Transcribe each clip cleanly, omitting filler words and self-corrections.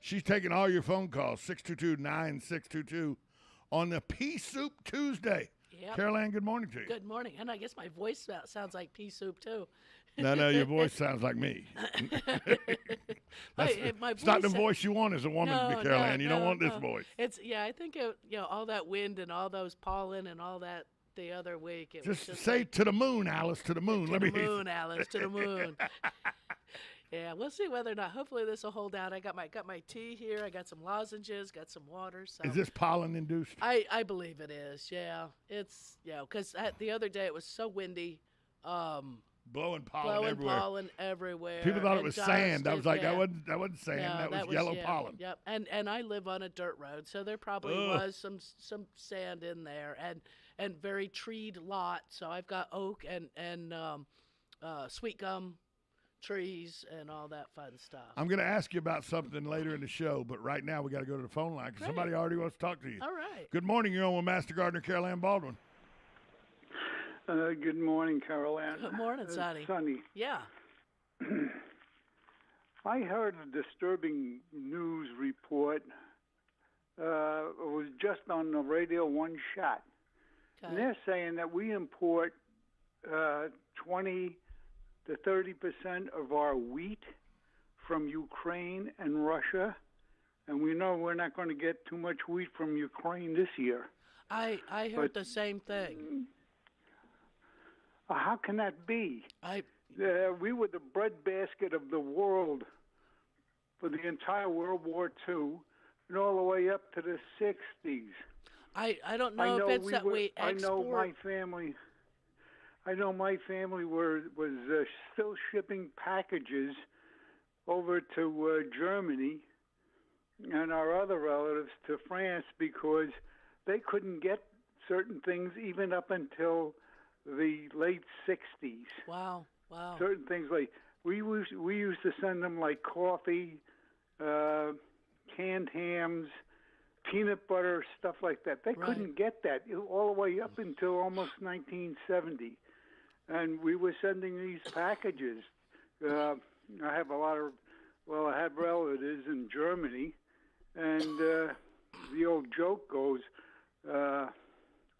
She's taking all your phone calls, 622-9622, on the Pea Soup Tuesday. Yep. Carol Ann, good morning to you. Good morning. And I guess my voice sounds like pea soup, too. No, your voice sounds like me. It's not the voice you want as a woman to be, Carol Ann. You don't want this voice. I think all that wind and all those pollen and all that the other week. Just say like, to the moon, Alice, to the moon. To the moon, Alice, to the moon. Yeah, we'll see whether or not. Hopefully this will hold out. I got my tea here. I got some lozenges, got some water. So. Is this pollen induced? I believe it is. Yeah, it's because the other day it was so windy. Blowing pollen everywhere. People thought it was sand. I was like, that wasn't sand. No, that was yellow pollen. Yep. And I live on a dirt road, so there probably was some sand in there, and very treed lot. So I've got oak and sweet gum trees and all that fun stuff. I'm going to ask you about something later in the show, but right now we got to go to the phone line because somebody already wants to talk to you. All right. Good morning. You're on with Master Gardener Carol Ann Baldwin. Good morning, Carol Ann. Good morning, Sonny. Sonny. Yeah. I heard a disturbing news report. It was just on the radio one shot. Okay. And they're saying that we import 20 to 30% of our wheat from Ukraine and Russia, and we know we're not going to get too much wheat from Ukraine this year. I heard the same thing. How can that be? We were the breadbasket of the world for the entire World War II and all the way up to the 60s. I don't know if it's that we export. I know my family was still shipping packages over to Germany and our other relatives to France because they couldn't get certain things even up until the late 60s. Wow. Certain things like we used to send them like coffee, canned hams, peanut butter, stuff like that. They couldn't get that all the way up until almost 1970. And we were sending these packages. I have I have relatives in Germany, and the old joke goes,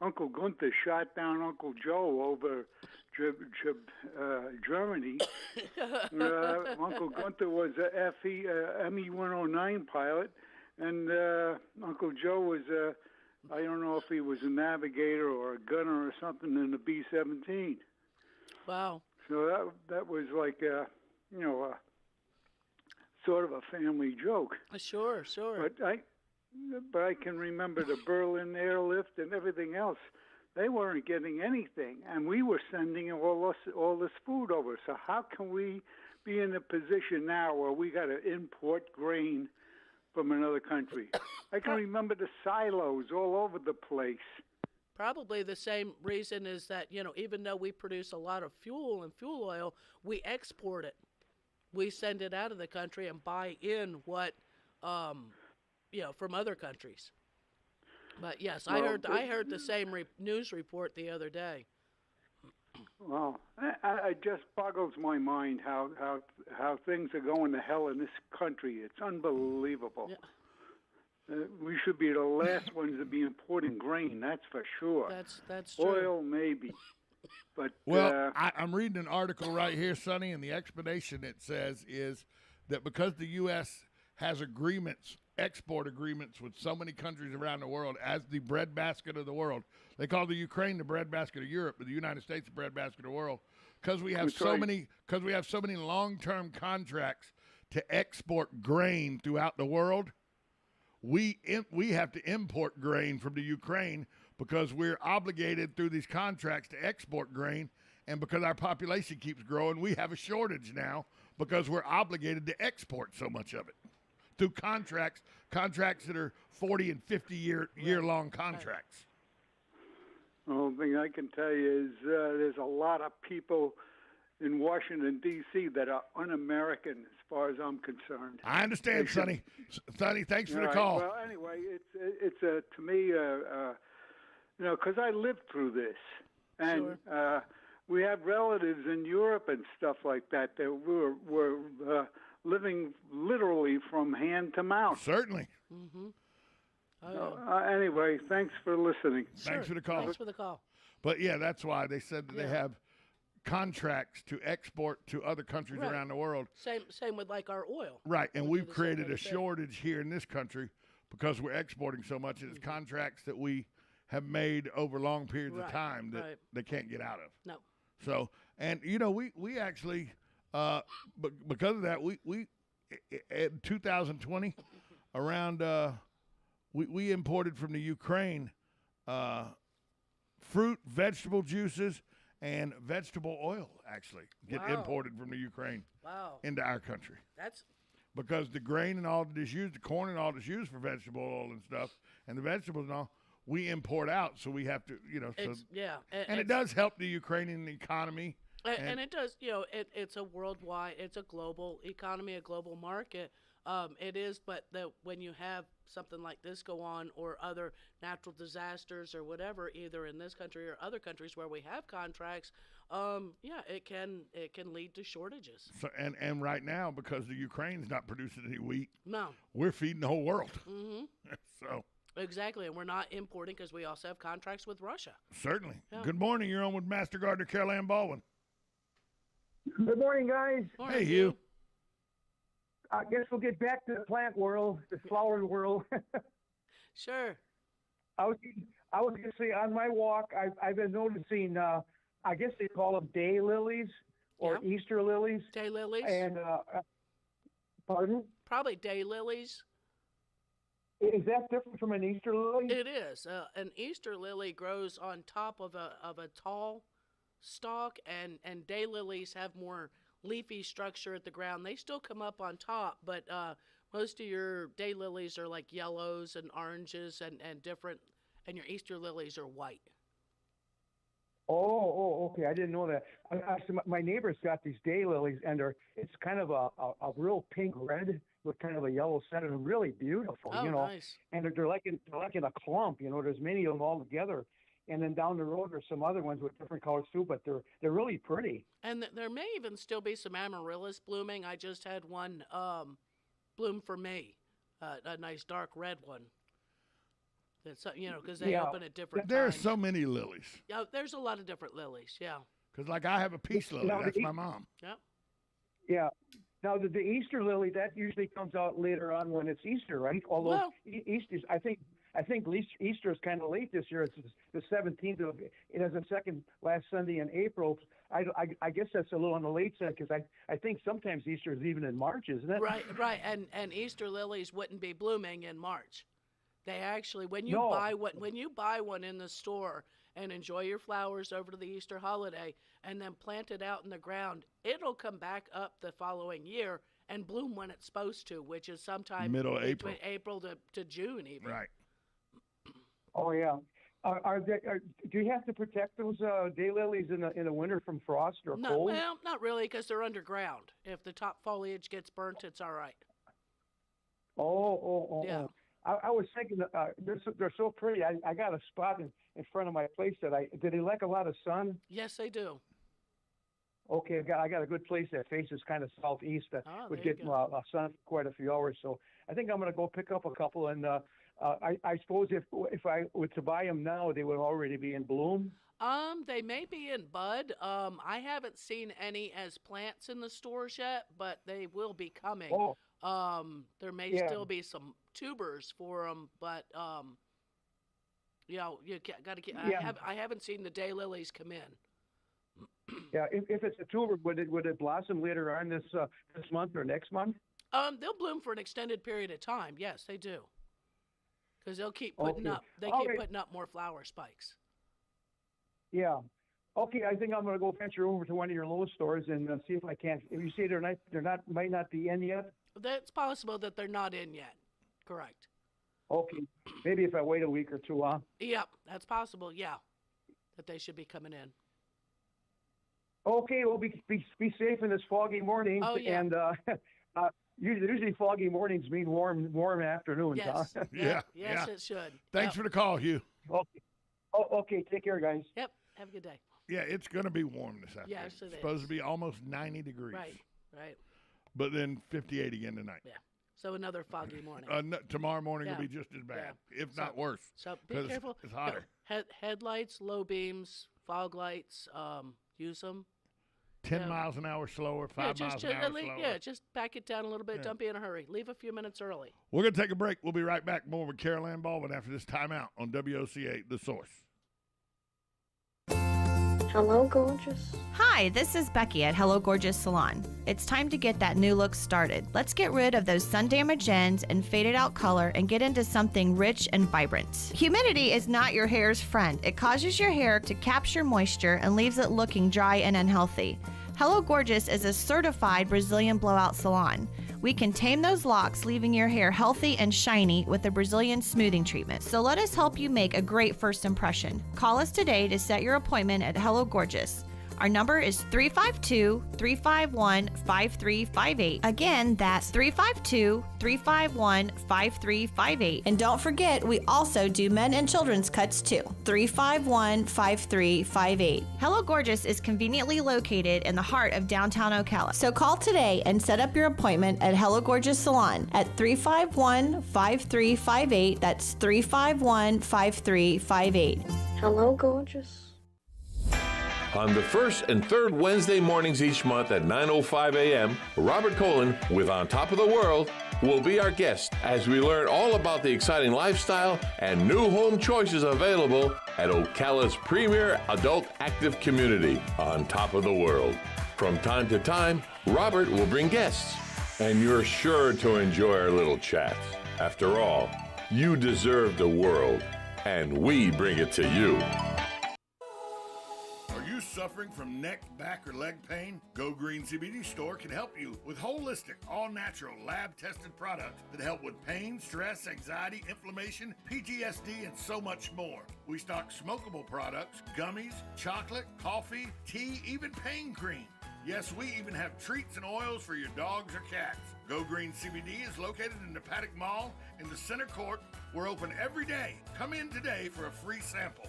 Uncle Gunther shot down Uncle Joe over Germany. Uncle Gunther was a ME-109 pilot, and Uncle Joe was I don't know if he was a navigator or a gunner or something in the B-17. Wow. So that was like a sort of a family joke. Sure. But I can remember the Berlin airlift and everything else. They weren't getting anything, and we were sending all this food over. So how can we be in a position now where we got to import grain from another country? I can remember the silos all over the place. Probably the same reason is that, even though we produce a lot of fuel and fuel oil, we export it. We send it out of the country and buy in what, from other countries. But yes, I heard the same news report the other day. Well, it just boggles my mind how things are going to hell in this country. It's unbelievable. Yeah. We should be the last ones to be importing grain, that's for sure. That's true. Oil, maybe. But I'm reading an article right here, Sonny, and the explanation it says is that because the U.S. has export agreements with so many countries around the world as the breadbasket of the world. They call the Ukraine the breadbasket of Europe, but the United States the breadbasket of the world because we have so many long-term contracts to export grain throughout the world. We have to import grain from the Ukraine because we're obligated through these contracts to export grain, and because our population keeps growing, we have a shortage now because we're obligated to export so much of it through contracts that are 40 and 50 year-long contracts. The only thing I can tell you is there's a lot of people in Washington, D.C. that are un-American as far as I'm concerned. I understand, Sonny. Sonny, thanks for the call. Well, anyway, it's to me, because I lived through this. And we have relatives in Europe and stuff like that that were living literally from hand to mouth. Certainly. Mm-hmm. Oh, So, yeah. anyway, thanks for listening. Thanks for the call. Thanks for the call. But yeah, that's why they said that they Yeah. have contracts to export to other countries Right. around the world. Same with like our oil. Right, and We'll do we've the same created kind a of thing. shortage here in this country because we're exporting so much. It's Mm-hmm. contracts that we have made over long periods of Right, time that right. they can't get out of. No. So, and we actually, because of that, we in 2020, around we imported from the Ukraine fruit, vegetable juices, and vegetable oil actually get Wow. imported from the Ukraine Wow. into our country. That's Because the grain and all that is used, the corn and all that's used for vegetable oil and stuff, and the vegetables and all, we import out. So we have to, so, it's yeah. and it does help the Ukrainian economy. And it does, it's a worldwide, it's a global economy, a global market. It is, but when you have something like this go on or other natural disasters or whatever, either in this country or other countries where we have contracts, it can lead to shortages. So, and right now, because the Ukraine's not producing any wheat, No, we're feeding the whole world. hmm So exactly, and we're not importing because we also have contracts with Russia. certainly. Yeah. Good morning. You're on with Master Gardener Carol Ann Baldwin. Good morning, guys. Morning, Hey, Hugh. I guess we'll get back to the plant world, the flower world. Sure. I was going to say on my walk, I've been noticing. I guess they call them day lilies or Yeah. Easter lilies. Day lilies. And pardon, Probably day lilies. is that different from an Easter lily? It is. An Easter lily grows on top of a tall stalk, and day lilies have more leafy structure at the ground. They still come up on top, but most of your day lilies are like yellows and oranges and different, and your Easter lilies are white. Oh, okay. I didn't know that. My neighbor's got these day lilies, and it's kind of a real pink red with kind of a yellow center, and really beautiful. Oh, nice. And they're like in a clump. There's many of them all together. And then down the road there's some other ones with different colors too, but they're really pretty. And there may even still be some amaryllis blooming. I just had one bloom for me, a nice dark red one. That's because they Yeah. open at different There are times. so many lilies. Yeah, there's a lot of different lilies. Yeah. Because, like, I have a peace lily. Now, That's my mom. Yep. Yeah. Now the Easter lily that usually comes out later on when it's Easter, right? Although Well- Easter's, I think Easter is kind of late this year. It's the 17th of. It has a second last Sunday in April. I guess that's a little on the late side because I think sometimes Easter is even in March, isn't it? Right. And Easter lilies wouldn't be blooming in March. They actually, when you No. buy one in the store and enjoy your flowers over to the Easter holiday, and then plant it out in the ground, it'll come back up the following year and bloom when it's supposed to, which is sometime Middle of between April to June even. Right. Oh yeah. Do you have to protect those day lilies in the winter from frost or No, cold? well, not really, because they're underground. If the top foliage gets burnt, it's all right. Oh. Yeah. I was thinking they're so pretty. I got a spot in front of my place that do they like a lot of sun? Yes, they do. Okay, I got a good place that faces kind of southeast that Oh, would there you get go. sun for quite a few hours. So I think I'm going to go pick up a couple. And I suppose if I were to buy them now, they would already be in bloom. They may be in bud. I haven't seen any as plants in the stores yet, but they will be coming. Oh, There may Yeah. still be some tubers for them, but you got to get. Yeah. I haven't seen the daylilies come in. yeah. If it's a tuber, would it blossom later on this month or next month? They'll bloom for an extended period of time. Yes, they do. Because they'll keep putting Okay. up. They All keep right. putting up more flower spikes. Yeah. Okay, I think I'm going to go venture over to one of your Lowe's stores and see if I can. If you say might not be in yet. It's possible that they're not in yet. Correct. Okay, maybe if I wait a week or two, huh? Yep, that's possible. Yeah, that they should be coming in. Okay, well, be safe in this foggy morning. Oh, yeah. And usually foggy mornings mean warm afternoons, Yes. huh? Yeah, Yes, yeah. it should. Thanks for the call, Hugh. Okay. Oh, okay. Take care, guys. Yep. Have a good day. Yeah, it's going to be warm this afternoon. Yes, it is. Supposed to be almost 90 degrees. Right. Right. but then 58 again tonight. Yeah. So another foggy morning. Tomorrow morning Yeah. will be just as bad, if So- not worse. So be 'cause careful. It's hotter. Headlights, low beams, fog lights. Use them. 10 miles an hour slower, 5 miles an hour slower. Yeah, just back it down a little bit. Don't be in a hurry. Leave a few minutes early. We're going to take a break. We'll be right back. More with Carol Ann Baldwin after this timeout on WOCA, The Source. Hello, gorgeous. Hi, this is Becky at Hello Gorgeous Salon. It's time to get that new look started. Let's get rid of those sun-damaged ends and faded out color and get into something rich and vibrant. Humidity is not your hair's friend. It causes your hair to capture moisture and leaves it looking dry and unhealthy. Hello Gorgeous is a certified Brazilian blowout salon. We can tame those locks, leaving your hair healthy and shiny with a Brazilian smoothing treatment. So let us help you make a great first impression. Call us today to set your appointment at Hello Gorgeous. Our number is 352-351-5358. Again, that's 352-351-5358. And don't forget, we also do men and children's cuts too. 351-5358. Hello Gorgeous is conveniently located in the heart of downtown Ocala. So call today and set up your appointment at Hello Gorgeous Salon at 351-5358. That's 351-5358. Hello, gorgeous. On the first and third Wednesday mornings each month at 9:05 a.m., Robert Colin with On Top of the World will be our guest as we learn all about the exciting lifestyle and new home choices available at Ocala's premier adult active community, On Top of the World. From time to time, Robert will bring guests, and you're sure to enjoy our little chats. After all, you deserve the world, and we bring it to you. Suffering from neck, back, or leg pain? Go Green CBD Store can help you with holistic, all-natural, lab-tested products that help with pain, stress, anxiety, inflammation, PTSD, and so much more. We stock smokable products, gummies, chocolate, coffee, tea, even pain cream. Yes, we even have treats and oils for your dogs or cats. Go Green CBD is located in the Paddock Mall in the center court. We're open every day. Come in today for a free sample.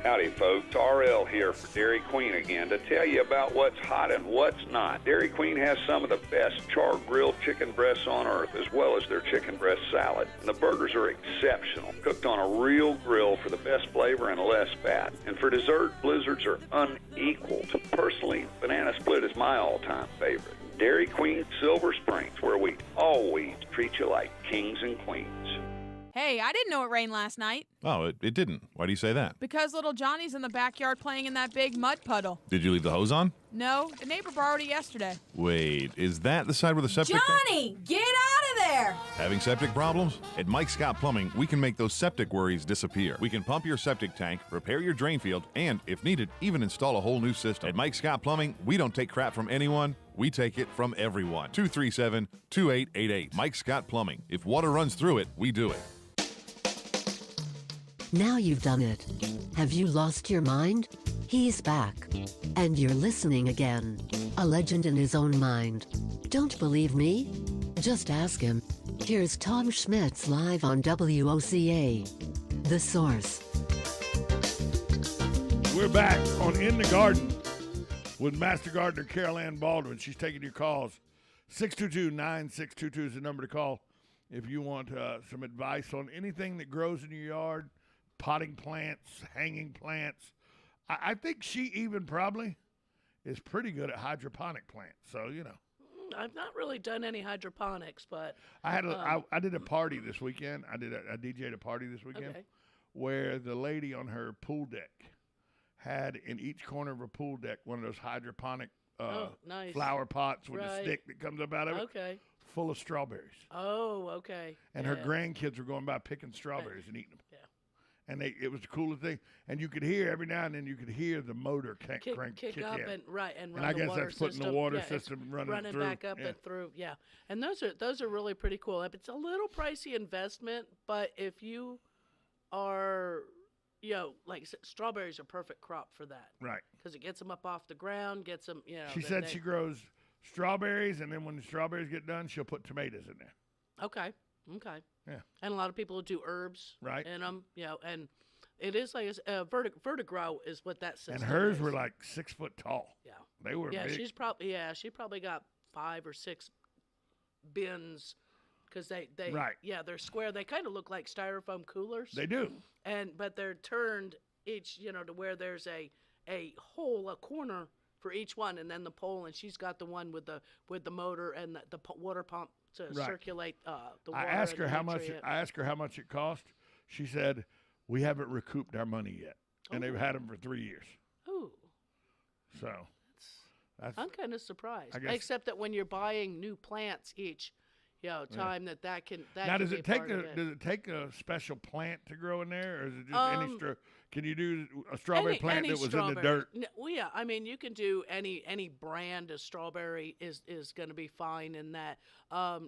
Howdy folks, RL here for Dairy Queen again to tell you about what's hot and what's not. Dairy Queen has some of the best char-grilled chicken breasts on earth, as well as their chicken breast salad. And the burgers are exceptional, cooked on a real grill for the best flavor and less fat. And for dessert, blizzards are unequaled. Personally, banana split is my all-time favorite. Dairy Queen Silver Springs, where we always treat you like kings and queens. Hey, I didn't know it rained last night. Oh, it didn't. Why do you say that? Because little Johnny's in the backyard playing in that big mud puddle. Did you leave the hose on? No, the neighbor borrowed it yesterday. Wait, is that the side where the septic... Johnny, get out of there! Having septic problems? At Mike Scott Plumbing, we can make those septic worries disappear. We can pump your septic tank, repair your drain field, and, if needed, even install a whole new system. At Mike Scott Plumbing, we don't take crap from anyone. We take it from everyone. 237-2888. Mike Scott Plumbing. If water runs through it, we do it. Now you've done it. Have you lost your mind? He's back. And you're listening again. A legend in his own mind. Don't believe me? Just ask him. Here's Tom Schmitz live on WOCA. The Source. We're back on In the Garden with Master Gardener Carol Ann Baldwin. She's taking your calls. 622-9622 is the number to call if you want some advice on anything that grows in your yard. Potting plants, hanging plants. I think she even probably is pretty good at hydroponic plants. So, you know. I've not really done any hydroponics, but I did a party this weekend. I DJ'd a party this weekend where the lady on her pool deck had in each corner of her pool deck one of those hydroponic nice. flower pots with a stick that comes up out of it. Full of strawberries. Oh, okay. And her grandkids were going by picking strawberries and eating them. Yeah. And it was the coolest thing. And you could hear every now and then the motor kick up in. and run And I the guess water that's putting system. the water system running through. Back up and through. Yeah. And those are really pretty cool. It's a little pricey investment, but if you are, like strawberries are perfect crop for that. Right. Because it gets them up off the ground, gets them, She said she grows strawberries, and then when the strawberries get done, she'll put tomatoes in there. Okay. Yeah. And a lot of people do herbs right. in them, and It is like vertigrow is what that system And hers is. were like 6 foot tall. Yeah. They were Yeah, big. she probably got 5 or 6 bins because they Right. yeah, they're square. They kind of look like styrofoam coolers. They do. But they're turned each, to where there's a hole, a corner for each one, and then the pole, and she's got the one with the motor and the water pump to Right. circulate the water. I asked her and how much. nutrient. I asked her how much it cost. She said, "We haven't recouped our money yet, and they've had them for 3 years." Ooh. So that's. I'm kind of surprised, I guess- except that when you're buying new plants each, time that can Now, can does be it take part of it. does it take a special plant to grow in there, or is it just any Can you do a strawberry Any- plant any that was strawberry. in the dirt? Well, yeah, I mean, you can do any brand of strawberry is going to be fine in that.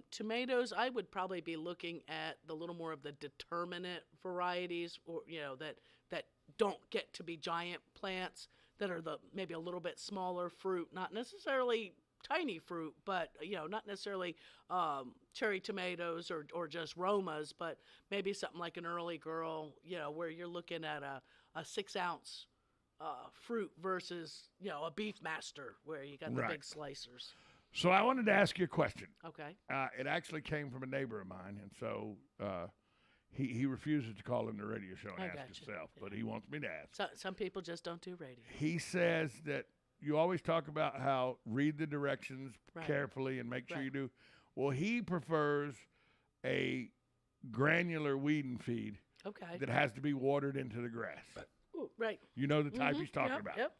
Tomatoes, I would probably be looking at the little more of the determinate varieties, or that don't get to be giant plants, that are maybe a little bit smaller fruit, not necessarily tiny fruit, but not necessarily cherry tomatoes or just Romas, but maybe something like an early girl, where you're looking at a 6-ounce fruit versus a beef master where you got the Right. big slicers. So I wanted to ask you a question. Okay. It actually came from a neighbor of mine, and so he refuses to call in the radio show and I ask gotcha. himself, but he wants me to ask. Some people just don't do radio. He says that you always talk about how read the directions Right. carefully and make sure Right. you do. Well, he prefers a granular weed and feed Okay. that has to be watered into the grass. Ooh, right. You know the type Mhm. he's talking Yep, about. Yep.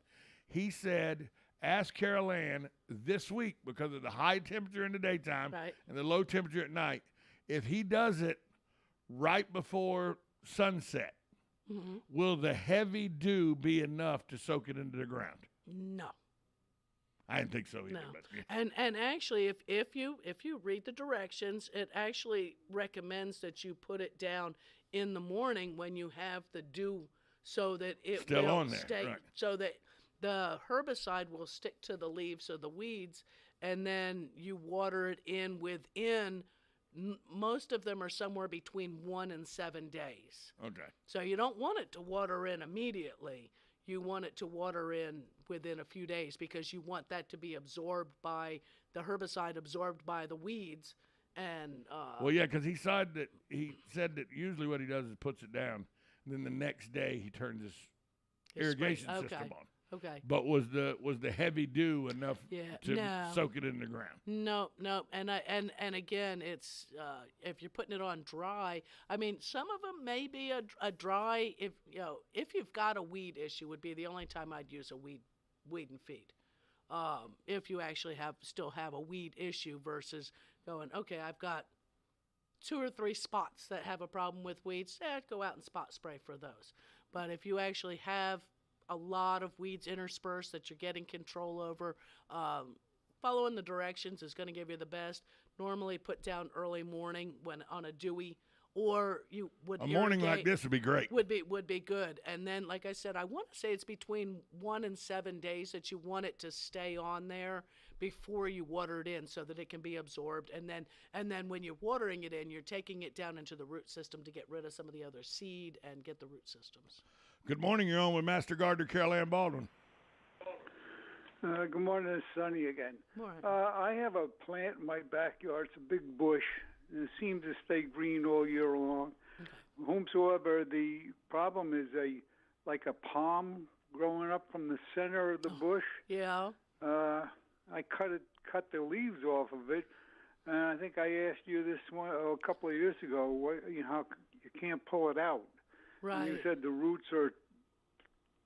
He said, ask Carol Ann this week, because of the high temperature in the daytime Right. and the low temperature at night, if he does it right before sunset, Mhm. will the heavy dew be enough to soak it into the ground? No. I didn't think so either. No. But yeah. And actually, if you read the directions, it actually recommends that you put it down in the morning when you have the dew, so that it Still will on there, stay, right. so that the herbicide will stick to the leaves of the weeds, and then you water it in within. Most of them are somewhere between 1 and 7 days. Okay. So you don't want it to water in immediately. You want it to water in within a few days, because you want that to be absorbed by the herbicide, absorbed by the weeds. And Well, yeah, because he said that usually what he does is puts it down, and then the next day he turns his irrigation spray- system okay. on. Okay. But was the heavy dew enough Yeah, to no. soak it in the ground? No, and again, it's if you're putting it on dry. I mean, some of them may be a dry. If you've got a weed issue, would be the only time I'd use a weed and feed. If you actually still have a weed issue, versus going, okay, I've got 2 or 3 spots that have a problem with weeds, I'd go out and spot spray for those. But if you actually have a lot of weeds interspersed that you're getting control over, following the directions is going to give you the best. Normally put down early morning when on a dewy, or you would A morning like irrigate- this would be great. would be good. And then, like I said, I want to say it's between 1 and 7 days that you want it to stay on there before you water it in, so that it can be absorbed. And then when you're watering it in, you're taking it down into the root system to get rid of some of the other seed and get the root systems. Good morning. You're on with Master Gardener Carol Ann Baldwin. Good morning, it's Sonny again. Morning. I have a plant in my backyard. It's a big bush, and it seems to stay green all year long. Whomsoever, the problem is like a palm growing up from the center of the bush. Yeah. I cut the leaves off of it, and I think I asked you this one a couple of years ago. How you can't pull it out. Right. And you said the roots are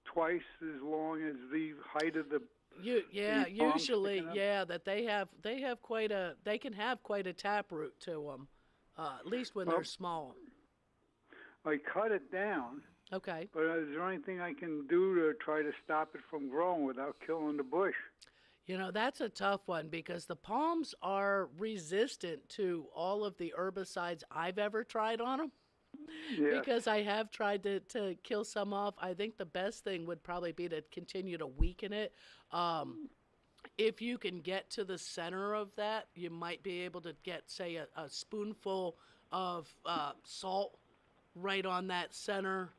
twice as long as the height of the. palms Usually, sticking up? that they can have quite a taproot to them, at least when they're small. I cut it down. Okay. But is there anything I can do to try to stop it from growing without killing the bush? That's a tough one, because the palms are resistant to all of the herbicides I've ever tried on them. Yeah. Because I have tried to kill some off. I think the best thing would probably be to continue to weaken it. If you can get to the center of that, you might be able to get, say, a spoonful of salt right on that center,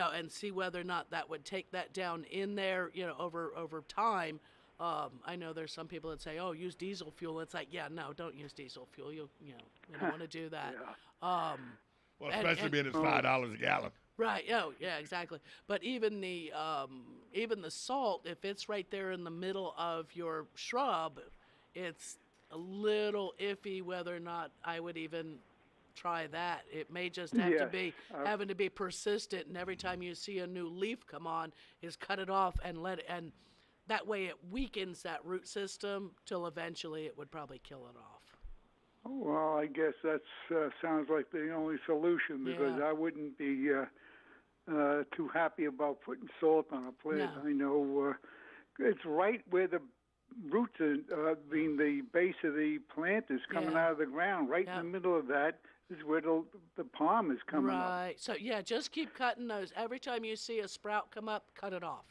and see whether or not that would take that down in there, over time. I know there's some people that say, "Oh, use diesel fuel." It's like, yeah, no, don't use diesel fuel. You don't want to do that. Well, especially being it's $5 a gallon. Right. Oh, yeah, exactly. But even the salt, if it's right there in the middle of your shrub, it's a little iffy whether or not I would even try that. It may just have to be having to be persistent, and every time you see a new leaf come on, is cut it off and let it, and that way it weakens that root system till eventually it would probably kill it off. Well, I guess that sounds like the only solution, because I wouldn't be too happy about putting salt on a plant. No. I know it's right where the roots, being the base of the plant is coming out of the ground. Right in the middle of that is where the palm is coming up. Right. So, just keep cutting those. Every time you see a sprout come up, cut it off.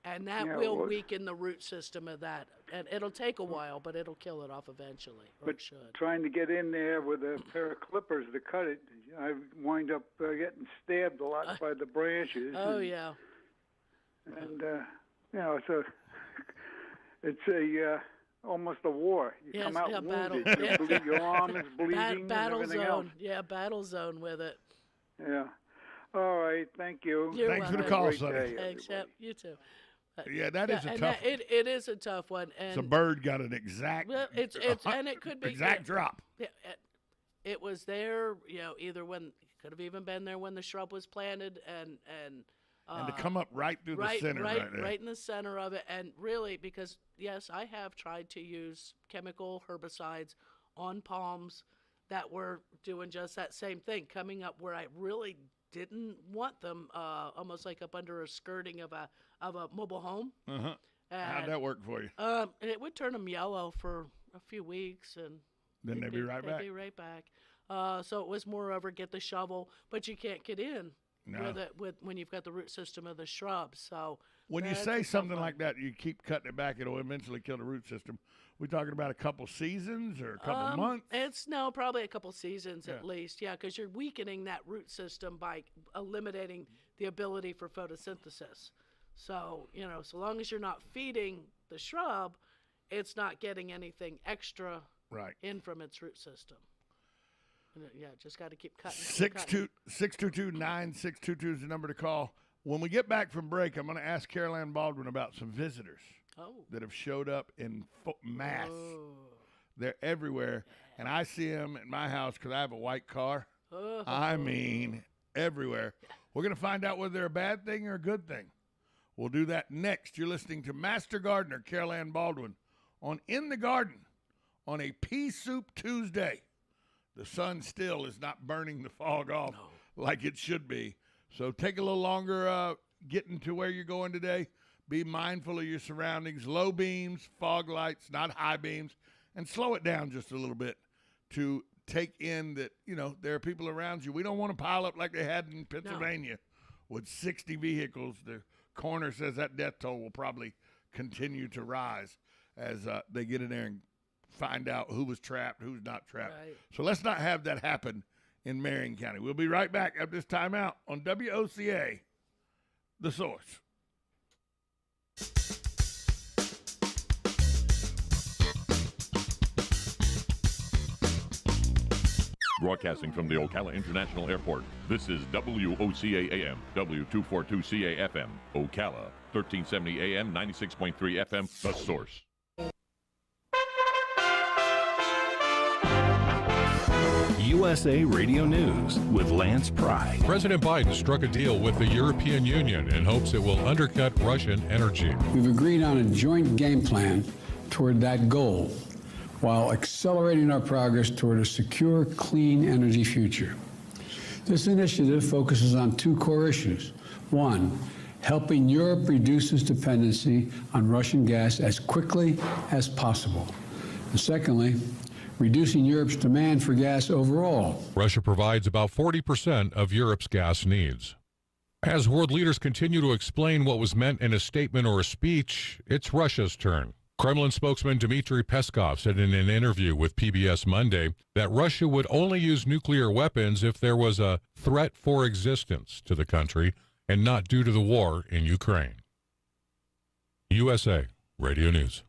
And that will weaken the root system of that. And it'll take a while, but it'll kill it off eventually. Or it should. Trying to get in there with a pair of clippers to cut it, I wind up getting stabbed a lot by the branches. Oh, And it's almost a war. You come out wounded. Your arm is bleeding. Battle and zone. else. Yeah, battle zone with it. Yeah. All right. Thank you. Thanks for the call, Sonny. Thanks. Yep, you too. Yeah, that is a tough one. It is a tough one. And the bird got an exact. Well, it's and it could be exact drop. Yeah, it was there. Either when it could have even been there when the shrub was planted, and to come up right through the center, right in the center of it, and really because yes, I have tried to use chemical herbicides on palms that were doing just that same thing, coming up where I really didn't want them, almost like up under a skirting of a mobile home. How'd that work for you? And it would turn them yellow for a few weeks, and then they'd be right back. They'd be right back. So it was more over get the shovel, but you can't get in with when you've got the root system of the shrub. So when you say something like that, you keep cutting it back, it'll eventually kill the root system. We talking about a couple seasons or a couple months? It's probably a couple seasons at least. Yeah, because you're weakening that root system by eliminating the ability for photosynthesis. So so long as you're not feeding the shrub, it's not getting anything extra in from its root system. Yeah, just got to keep cutting. 622-9622 is the number to call. When we get back from break, I'm going to ask Carol Ann Baldwin about some visitors that have showed up in mass. They're everywhere, and I see them at my house because I have a white car. I mean, everywhere. We're going to find out whether they're a bad thing or a good thing. We'll do that next. You're listening to Master Gardener Carol Ann Baldwin on In the Garden on a Pea Soup Tuesday. The sun still is not burning the fog off like it should be. So take a little longer getting to where you're going today. Be mindful of your surroundings. Low beams, fog lights, not high beams. And slow it down just a little bit to take in that, there are people around you. We don't want to pile up like they had in Pennsylvania with 60 vehicles. The coroner says that death toll will probably continue to rise as they get in there and find out who was trapped, who's not trapped. Right. So let's not have that happen in Marion County. We'll be right back after this timeout on WOCA, The Source. Broadcasting from the Ocala International Airport, this is WOCA AM, W242CA FM, Ocala, 1370 AM, 96.3 FM, The Source. USA Radio News with Lance Pry. President Biden struck a deal with the European Union in hopes it will undercut Russian energy. We've agreed on a joint game plan toward that goal, while accelerating our progress toward a secure, clean energy future. This initiative focuses on two core issues. One, helping Europe reduce its dependency on Russian gas as quickly as possible. And secondly, reducing Europe's demand for gas overall. Russia provides about 40% of Europe's gas needs. As world leaders continue to explain what was meant in a statement or a speech, it's Russia's turn. Kremlin spokesman Dmitry Peskov said in an interview with PBS Monday that Russia would only use nuclear weapons if there was a threat for existence to the country and not due to the war in Ukraine. USA Radio News.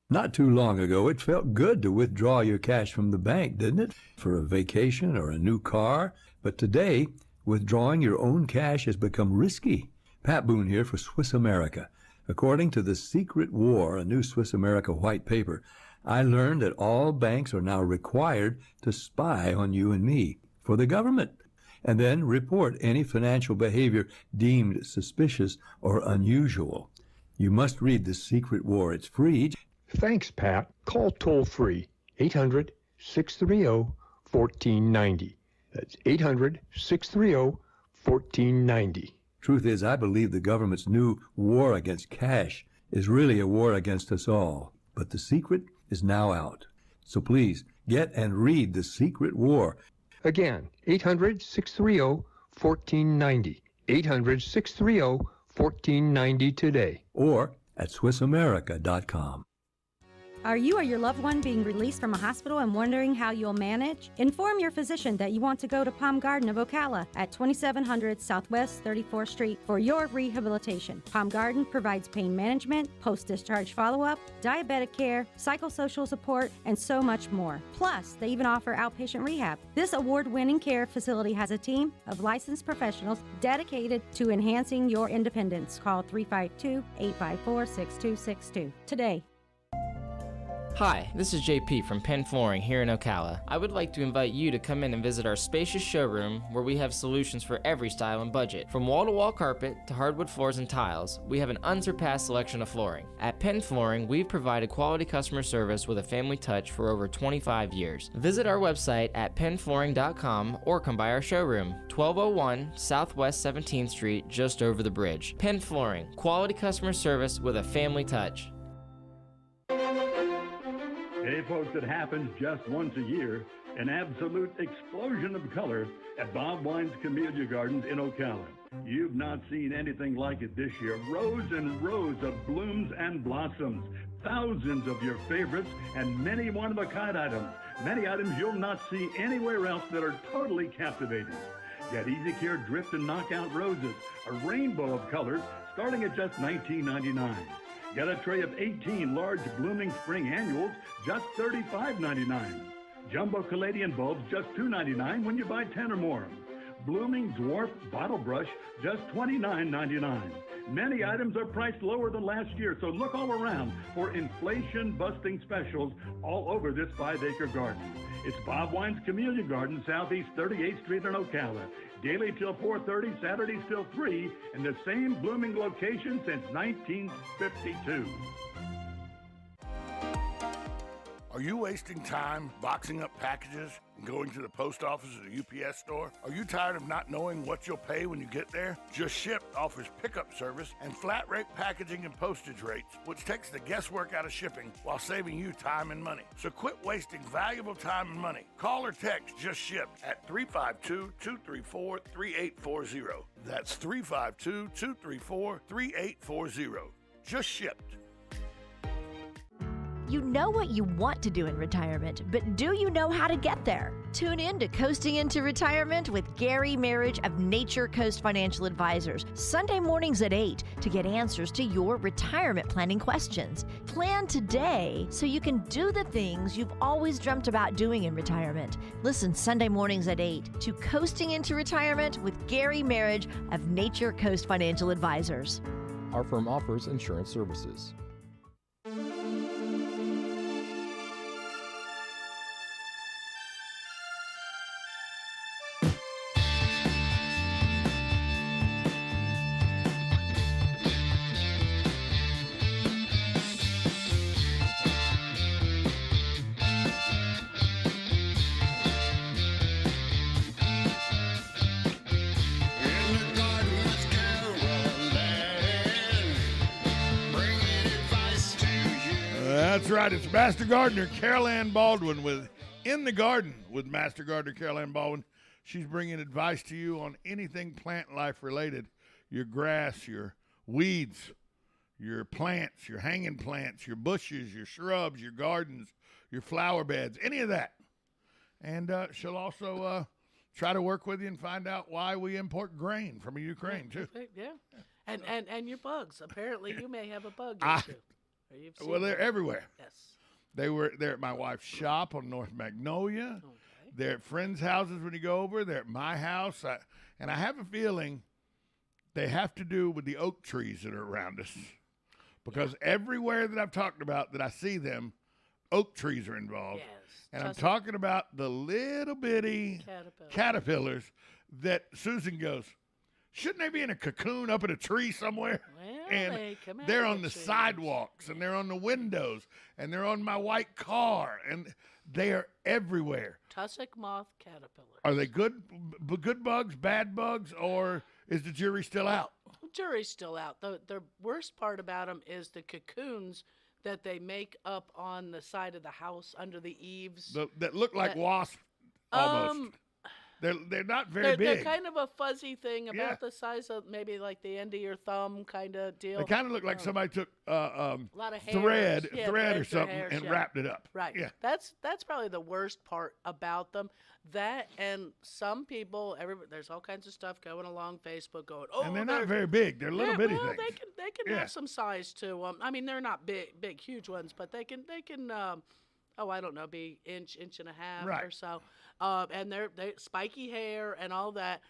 Not too long ago, it felt good to withdraw your cash from the bank, didn't it? For a vacation or a new car. But today, withdrawing your own cash has become risky. Pat Boone here for Swiss America. According to The Secret War, a new Swiss America white paper, I learned that all banks are now required to spy on you and me for the government, and then report any financial behavior deemed suspicious or unusual. You must read The Secret War. It's free. Thanks, Pat. Call toll-free 800-630-1490. That's 800-630-1490. Truth is, I believe the government's new war against cash is really a war against us all. But the secret is now out. So please, get and read The Secret War. Again, 800-630-1490. 800-630-1490 today. Or at SwissAmerica.com. Are you or your loved one being released from a hospital and wondering how you'll manage? Inform your physician that you want to go to Palm Garden of Ocala at 2700 Southwest 34th Street for your rehabilitation. Palm Garden provides pain management, post-discharge follow-up, diabetic care, psychosocial support, and so much more. Plus, they even offer outpatient rehab. This award-winning care facility has a team of licensed professionals dedicated to enhancing your independence. Call 352-854-6262 today. Hi, this is JP from Penn Flooring here in Ocala. I would like to invite you to come in and visit our spacious showroom where we have solutions for every style and budget. From wall-to-wall carpet to hardwood floors and tiles, we have an unsurpassed selection of flooring. At Penn Flooring, we've provided quality customer service with a family touch for over 25 years. Visit our website at pennflooring.com or come by our showroom, 1201 Southwest 17th Street, just over the bridge. Penn Flooring, quality customer service with a family touch. Hey folks, it happens just once a year, an absolute explosion of color at Bob Wine's Camellia Gardens in Ocala. You've not seen anything like it this year. Rows and rows of blooms and blossoms, thousands of your favorites, and many one-of-a-kind items. Many items you'll not see anywhere else that are totally captivating. Get Easy Care Drift and Knockout Roses, a rainbow of colors starting at just $19.99. Get a tray of 18 large blooming spring annuals, just $35.99. Jumbo Caladian bulbs, just $2.99 when you buy 10 or more. Blooming dwarf bottle brush, just $29.99. Many items are priced lower than last year, so look all around for inflation-busting specials all over this 5-acre garden. It's Bob Wine's Camellia Garden, Southeast 38th Street in Ocala. Daily till 4:30, Saturdays till 3, in the same blooming location since 1952. Are you wasting time boxing up packages and going to the post office or the UPS store? Are you tired of not knowing what you'll pay when you get there? Just Ship offers pickup service and flat rate packaging and postage rates, which takes the guesswork out of shipping while saving you time and money. So quit wasting valuable time and money. Call or text Just Ship at 352-234-3840. That's 352-234-3840. Just Shipped. You know what you want to do in retirement, but do you know how to get there? Tune in to Coasting into Retirement with Gary Marriage of Nature Coast Financial Advisors, Sunday mornings at 8 to get answers to your retirement planning questions. Plan today so you can do the things you've always dreamt about doing in retirement. Listen Sunday mornings at 8 to Coasting into Retirement with Gary Marriage of Nature Coast Financial Advisors. Our firm offers insurance services. That's right. It's Master Gardener Carol Ann Baldwin with In the Garden with Master Gardener Carol Ann Baldwin. She's bringing advice to you on anything plant life related. Your grass, your weeds, your plants, your hanging plants, your bushes, your shrubs, your gardens, your flower beds, any of that. And she'll also try to work with you and find out why we import grain from Ukraine too. Yeah. And your bugs. Apparently, you may have a bug issue. Or you've seen Well, they're one. everywhere. Yes. They're at my wife's shop on North Magnolia. Okay. They're at friends' houses when you go over. They're at my house. And I have a feeling they have to do with the oak trees that are around us. Because everywhere that I've talked about that I see them, oak trees are involved. Yes. And I'm talking about the little bitty caterpillars that Susan goes, shouldn't they be in a cocoon up in a tree somewhere? Well, and come out they're of on the trees. sidewalks, and they're on the windows, and they're on my white car, and they are everywhere. Tussock moth caterpillars. Are they good bugs, bad bugs, or is the jury still out? Jury's still out. The worst part about them is the cocoons that they make up on the side of the house under the eaves. That look like wasps almost. They're not very big. They're kind of a fuzzy thing about the size of maybe like the end of your thumb kind of deal. They kind of look like somebody took a lot of thread hairs. or something hairs, and wrapped it up. Right. Yeah. That's probably the worst part about them. That and some people, there's all kinds of stuff going along Facebook going, oh, and they're not very big. They're little bitty well, things. They can have some size to them. I mean, they're not big, huge ones, but they can. I don't know, be inch and a half or so. And they're spiky hair and all that.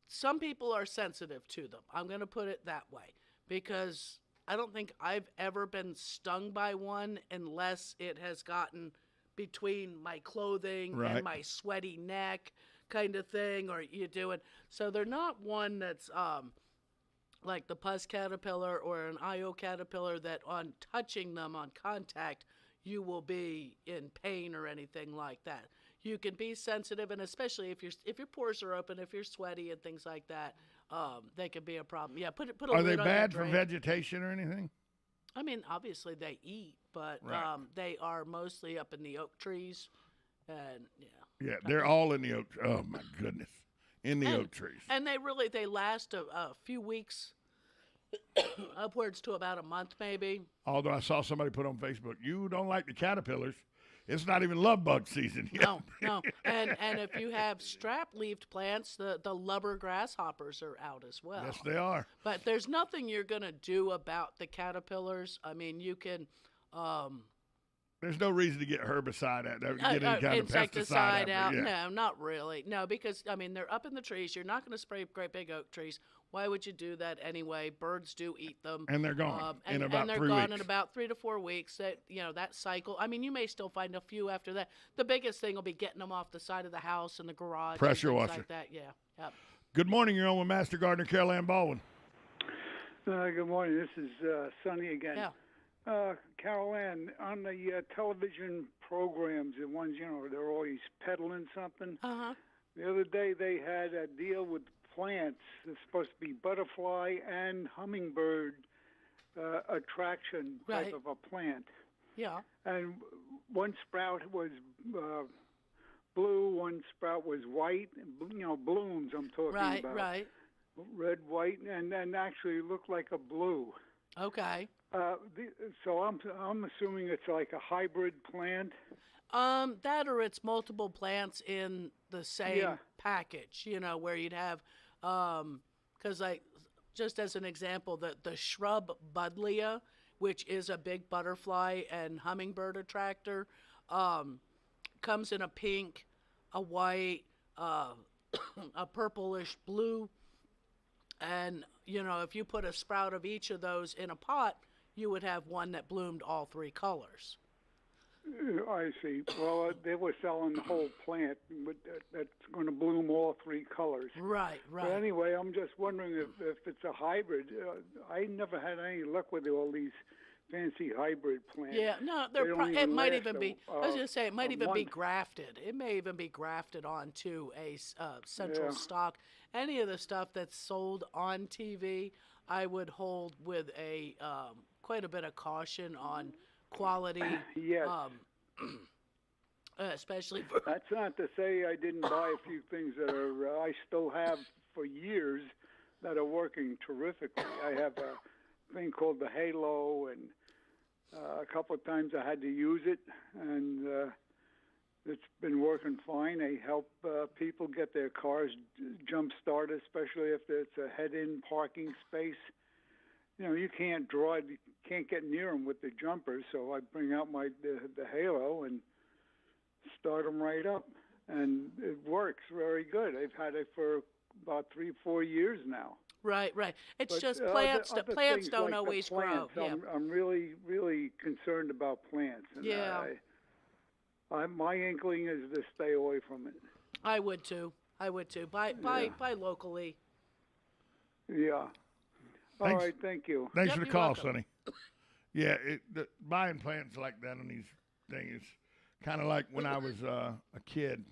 Some people are sensitive to them. I'm going to put it that way because I don't think I've ever been stung by one unless it has gotten between my clothing and my sweaty neck kind of thing, or you do it. So they're not one that's like the pus caterpillar or an IO caterpillar that on touching them on contact, you will be in pain or anything like that. You can be sensitive, and especially if your pores are open, if you're sweaty and things like that, they could be a problem. Yeah, put a Are lid they on bad your for drink. vegetation or anything? I mean, obviously they eat, but they are mostly up in the oak trees, and Yeah, they're all in the oak. Oh my goodness, in the oak trees. And they last a few weeks, upwards to about a month maybe. Although I saw somebody put on Facebook, you don't like the caterpillars. It's not even love bug season yet. No. And if you have strap-leaved plants, the lubber grasshoppers are out as well. Yes, they are. But there's nothing you're going to do about the caterpillars. I mean, you can... There's no reason to get herbicide out there, get any kind of pesticide out. Yeah. No, not really. No, because, I mean, they're up in the trees. You're not going to spray great big oak trees. Why would you do that anyway? Birds do eat them. And they're gone in about 3 weeks. And they're gone in about 3 to 4 weeks. That cycle. I mean, you may still find a few after that. The biggest thing will be getting them off the side of the house and the garage. Pressure and things washer. like that. Yeah. Yep. Good morning. You're on with Master Gardener Carol Ann Baldwin. Good morning. This is Sonny again. Yeah. Carol Ann, on the television programs, the ones, they're always peddling something. Uh-huh. The other day they had a deal with plants. It's supposed to be butterfly and hummingbird attraction type of a plant. Yeah. And one sprout was blue, one sprout was white. Blooms I'm talking about. Right. Red, white, and then actually looked like a blue. Okay. So I'm assuming it's like a hybrid plant. That or it's multiple plants in the same package. Where you'd have, because just as an example, the shrub buddleia, which is a big butterfly and hummingbird attractor, comes in a pink, a white, a purplish blue, and if you put a sprout of each of those in a pot, you would have one that bloomed all 3 colors. I see. Well, they were selling the whole plant, but that's going to bloom all 3 colors. Right. But anyway, I'm just wondering if it's a hybrid. I never had any luck with all these fancy hybrid plants. Yeah, no, it might even be. I was going to say it might even be grafted. It may even be grafted onto a central stock. Any of the stuff that's sold on TV, I would hold with a quite a bit of caution on quality. Yes. Especially That's not to say I didn't buy a few things that I still have for years that are working terrifically. I have a thing called the Halo, and a couple of times I had to use it, and It's been working fine. They help people get their cars jump started, especially if it's a head-in parking space. You know, you can't get near them with the jumpers, so I bring out the Halo and start them right up, and it works very good. I've had it for about 3-4 years now. Right. It's But, just other plants things don't like the always plants, grow. Yeah. I'm really, really concerned about plants. And Yeah. my inkling is to stay away from it. I would too. Buy locally. Yeah. All Thanks. right, thank you. Thanks for the call, welcome. Sonny. Yeah, buying plants like that on these things is kind of like when I was a kid.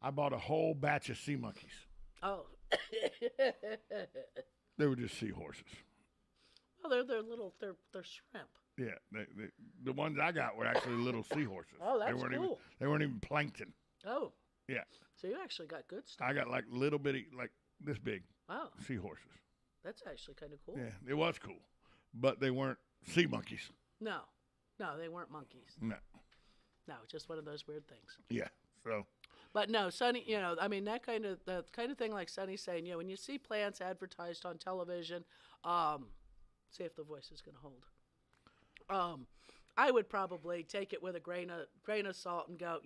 I bought a whole batch of sea monkeys. Oh. They were just seahorses. Well, they're little. They're shrimp. Yeah, the ones I got were actually little seahorses. Oh, that's cool. They weren't even plankton. Oh. Yeah. So you actually got good stuff. I got like little bitty, like this big seahorses. That's actually kind of cool. Yeah, it was cool, but they weren't sea monkeys. No, they weren't monkeys. No, just one of those weird things. Yeah. So. But no, Sonny, I mean the kind of thing like Sonny's saying, when you see plants advertised on television, see if the voice is going to hold. I would probably take it with a grain of salt and go,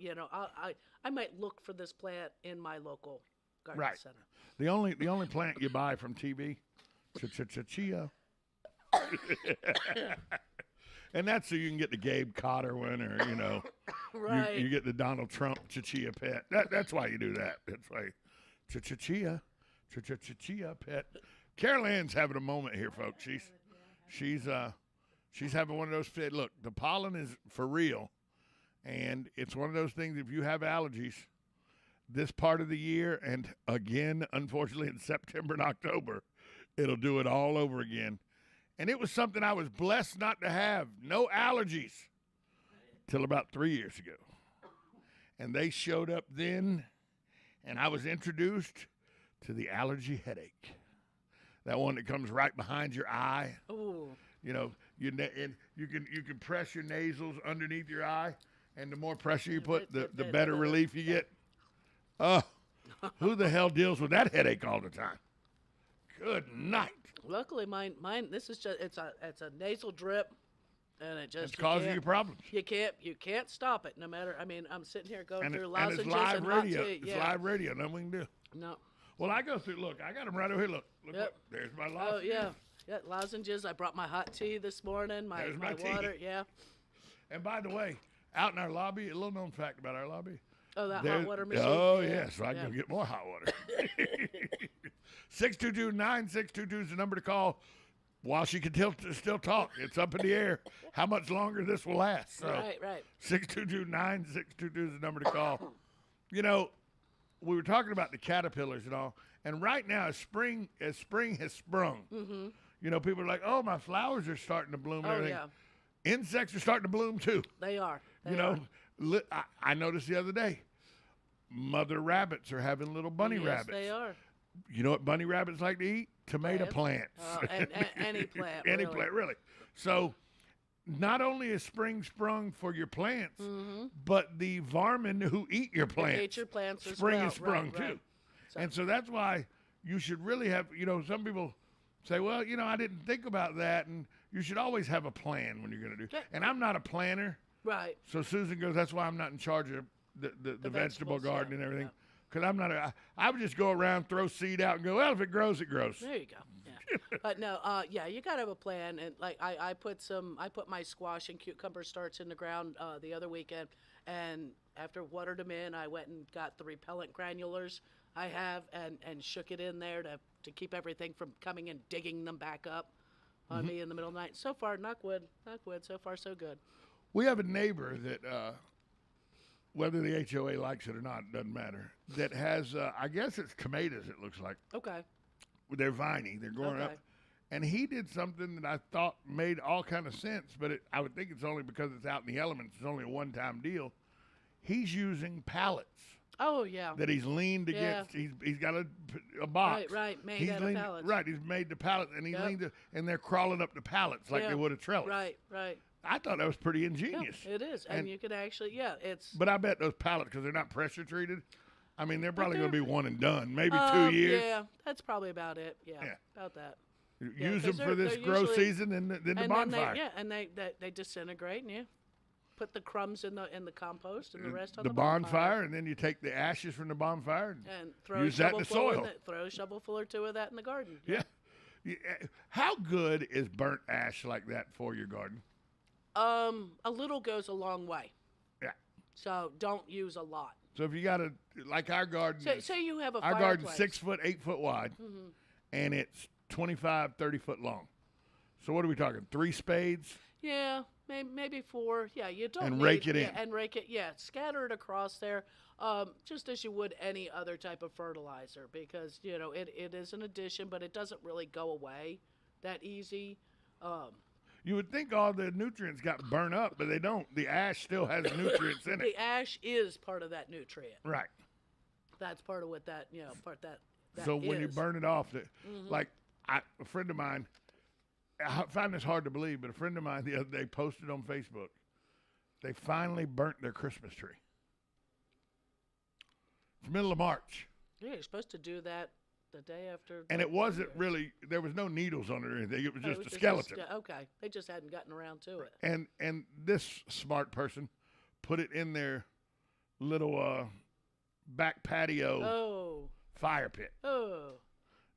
I might look for this plant in my local garden center. The only plant you buy from TV, chia. And that's so you can get the Gabe Cotter one, or right. you get the Donald Trump chia pet. That's why you do that. That's why chia pet. Carol Ann's having a moment here, folks. She's having one of those fit. Look, the pollen is for real, and it's one of those things. If you have allergies this part of the year, and again, unfortunately, in September and October, it'll do it all over again. And it was something I was blessed not to have. No allergies till about 3 years ago. And they showed up then, and I was introduced to the allergy headache. That one that comes right behind your eye. Ooh. And you can press your nasals underneath your eye, and the more pressure you put, the better relief you get. Who the hell deals with that headache all the time? Good night. Luckily, mine. This is just it's a nasal drip, and it just it's causing you problems. You can't stop it. No matter. I mean, I'm sitting here going through and lozenges it's live and radio. hot tea. It's live radio. Nothing we can do. No. Well, I go through. Look, I got them right over here. Look. Yep. There's my lozenges. Oh yeah, lozenges. I brought my hot tea this morning. My water. Tea. Yeah. And by the way, out in our lobby, a little known fact about our lobby. Oh, that hot water machine. Oh yeah, so I can go get more hot water. 622-9622 is the number to call. While she can still talk, it's up in the air how much longer this will last. So right. 622-9622 is the number to call. We were talking about the caterpillars and all, and right now, as spring has sprung, people are like, "Oh, my flowers are starting to bloom." And everything. Yeah. Insects are starting to bloom too. They are. I noticed the other day, mother rabbits are having little bunny rabbits. Yes, they are. You know what bunny rabbits like to eat? Tomato plants. Any plant. Any plant, really. So not only is spring sprung for your plants, but the varmin who eat your plants. They eat your plants as spring well. is sprung too. Right. And so that's why you should really have, some people say, well, I didn't think about that. And you should always have a plan when you're going to do. And I'm not a planner. Right. So Susan goes, that's why I'm not in charge of the vegetable garden and everything. Because I'm not I would just go around, throw seed out, and go, well, if it grows, it grows. There you go. Yeah. But no, you got to have a plan. And like I put my squash and cucumber starts in the ground the other weekend, and after watered them in, I went and got the repellent granulars I have and shook it in there to keep everything from coming and digging them back up on me in the middle of the night. So far, knock wood, so far so good. We have a neighbor that, whether the HOA likes it or not, doesn't matter, that has, I guess it's tomatoes, it looks like. Okay. They're viney. They're growing up. And he did something that I thought made all kind of sense, but I would think it's only because it's out in the elements. It's only a one-time deal. He's using pallets. Oh, yeah. That he's leaned against. He's got a box. Right. Made out of pallets. Right. He's made the pallet, and he leaned and they're crawling up the pallets like they would a trellis. Right. I thought that was pretty ingenious. Yeah, it is, and you can actually, it's. But I bet those pallets, because they're not pressure treated, I mean, they're probably going to be one and done, maybe 2 years. Yeah, that's probably about it. Yeah, about that. Use them for this grow season, and then the bonfire. And they disintegrate, and you put the crumbs in the compost, and the rest on the bonfire, and then you take the ashes from the bonfire and throw use that in the soil. Throw a shovelful or two of that in the garden. Yeah. How good is burnt ash like that for your garden? A little goes a long way. Yeah. So don't use a lot. So if you got like our garden. Say you have a our fireplace. garden's 6 foot, 8 foot wide, and it's 25, 30 foot long. So what are we talking? 3 spades? Yeah, maybe 4. Yeah, you don't and need, rake it in. And rake it. Yeah, scatter it across there, just as you would any other type of fertilizer, because it is an addition, but it doesn't really go away that easy. You would think all the nutrients got burnt up, but they don't. The ash still has nutrients in it. The ash is part of that nutrient. Right. That's part of what that that so when you burn it off, like a friend of mine, I find this hard to believe, but a friend of mine the other day posted on Facebook, they finally burnt their Christmas tree. It's middle of March. Yeah, you're supposed to do that the day after. And it wasn't really, there was no needles on it or anything. It was just a skeleton. Okay. They just hadn't gotten around to it. And this smart person put it in their little back patio fire pit. Oh.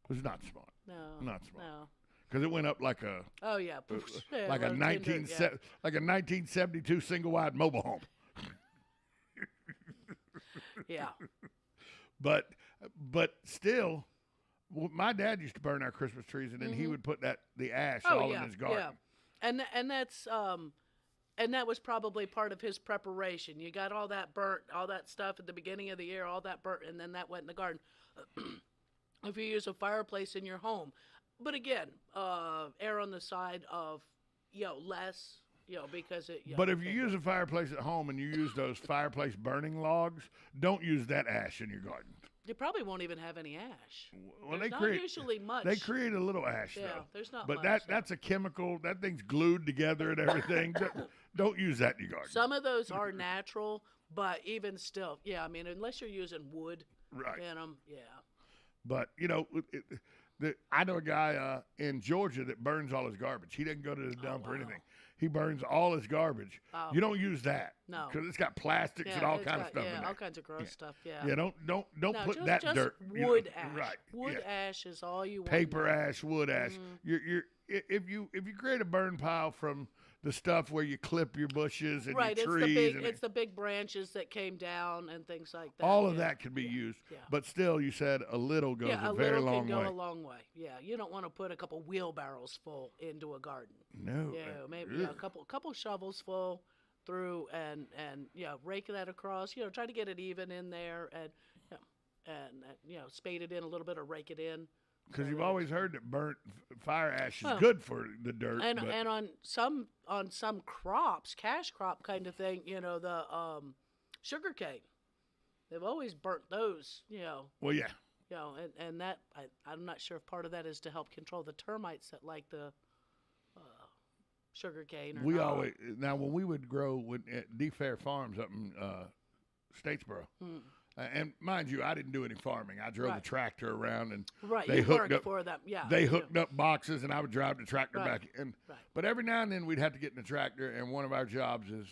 It was not smart. No. Not smart. No. Because it went up like a. Oh yeah. Like a 1972 single wide mobile home. Yeah. But still, my dad used to burn our Christmas trees, and then he would put the ash all in his garden. Yeah. And that's and that was probably part of his preparation. You got all that burnt, all that stuff at the beginning of the year, all that burnt, and then that went in the garden. If you use a fireplace in your home, but again, err on the side of less. Because it. But if you use a fireplace at home and you use those fireplace burning logs, don't use that ash in your garden. You probably won't even have any ash. Well, there's not usually much. They create a little ash, yeah, though. There's not but much. That's a chemical. That thing's glued together and everything. Don't use that in your garden. Some of those are natural, but even still, I mean, unless you're using wood in them, But, I know a guy in Georgia that burns all his garbage. He doesn't go to the dump or anything. He burns all his garbage. Oh. You don't use that. No. Because it's got plastics and all kinds of stuff in there. all kinds of gross stuff, Yeah, don't put just, that just dirt. Wood ash. Right. Wood ash is all you want. Paper ash, wood ash. If you create a burn pile from the stuff where you clip your bushes and your trees. It's the big branches that came down and things like that. All of that can be used. Yeah. But still, you said a little goes a very long way. Yeah, a little can go a long way. Yeah, you don't want to put a couple wheelbarrows full into a garden. No. Yeah, maybe a couple shovels full through and rake that across. Try to get it even in there and spade it in a little bit or rake it in. Because you've always heard that burnt fire ash is good for the dirt. And on some crops, cash crop kind of thing, the sugar cane, they've always burnt those. Well, yeah. And that I'm not sure if part of that is to help control the termites that like the sugar cane. Always when we would grow at D-Fair Farms up in Statesboro. And mind you, I didn't do any farming. I drove the tractor around, and they hooked up for them. Yeah, they hooked up boxes, and I would drive the tractor back in. But every now and then we'd have to get in the tractor, and one of our jobs is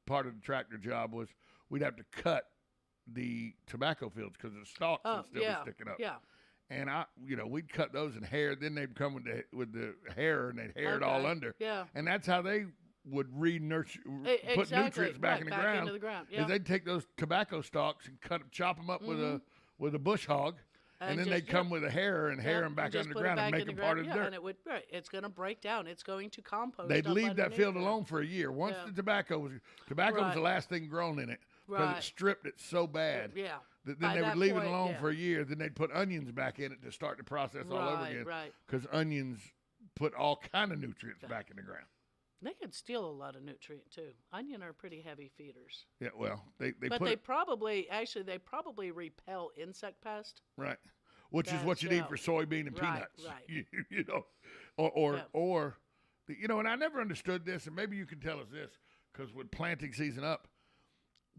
part of the tractor job was we'd have to cut the tobacco fields because the stalks would still be sticking up. Yeah. And we'd cut those and hair. Then they'd come with the hair, and they'd hair it all under. Yeah. And that's how they would put nutrients back in the ground. Into the ground. Yeah. Is they'd take those tobacco stalks and chop them up with a bush hog, and then they'd come with a hair and hair them back underground and make them part of the dirt. And it's going to break down. It's going to compost. They'd leave that field alone for a year. Once the tobacco was the last thing grown in it because it stripped it so bad. Yeah. Then they would leave it alone for a year. Then they'd put onions back in it to start the process all over again. Right. Because onions put all kind of nutrients back in the ground. They can steal a lot of nutrient too. Onion are pretty heavy feeders. Yeah, well, they probably repel insect pest. Right, which is what you need for soybean and peanuts. Right. Or And I never understood this, and maybe you can tell us this, because with planting season up,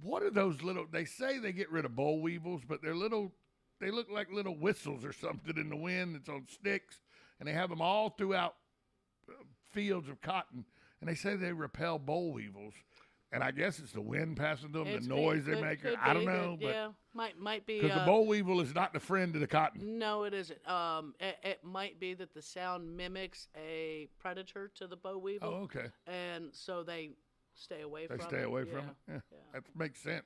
what are those little, they say they get rid of boll weevils, but they're little, they look like little whistles or something in the wind that's on sticks, and they have them all throughout fields of cotton, and they say they repel boll weevils. And I guess it's the wind passing them, the noise they make. I don't know, but might be because the boll weevil is not the friend of the cotton. No, it isn't. It might be that the sound mimics a predator to the boll weevil. Oh, okay. And so they stay away from it. They stay away from it. Yeah. That makes sense.